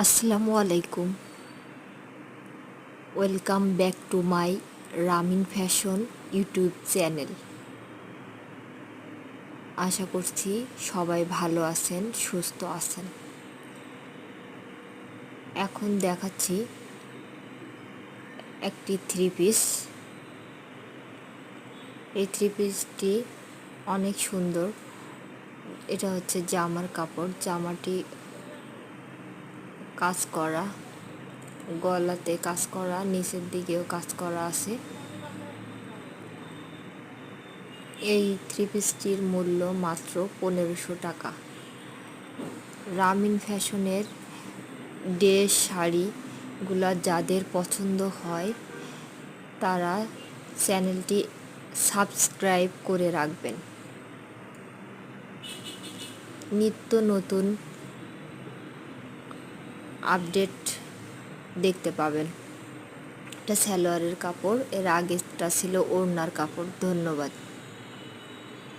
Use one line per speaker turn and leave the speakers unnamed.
আসসালামু আলাইকুম। Welcome back to my Ramin fashion YouTube channel. আশা করছি সবাই ভালো আছেন, সুস্থ আছেন। এখন দেখাচ্ছি একটি থ্রি পিস। এই থ্রি পিসটি অনেক সুন্দর। এটা হচ্ছে জামার কাপড়। জামাটি কাজ করা, গলাতে কাজ করা, নিচের দিকেও কাজ করা আছে। এই থ্রি পিসটির মূল্য মাত্র 1500 টাকা। রামিন ফ্যাশনের ড্রেস শাড়িগুলো যাদের পছন্দ হয় তারা চ্যানেলটি সাবস্ক্রাইব করে রাখবেন। নিত্য নতুন আপডেট দেখতে পাবেন। এটা সালোয়ারের কাপড়, এর আগেরটা ছিল ওড়নার কাপড়। ধন্যবাদ।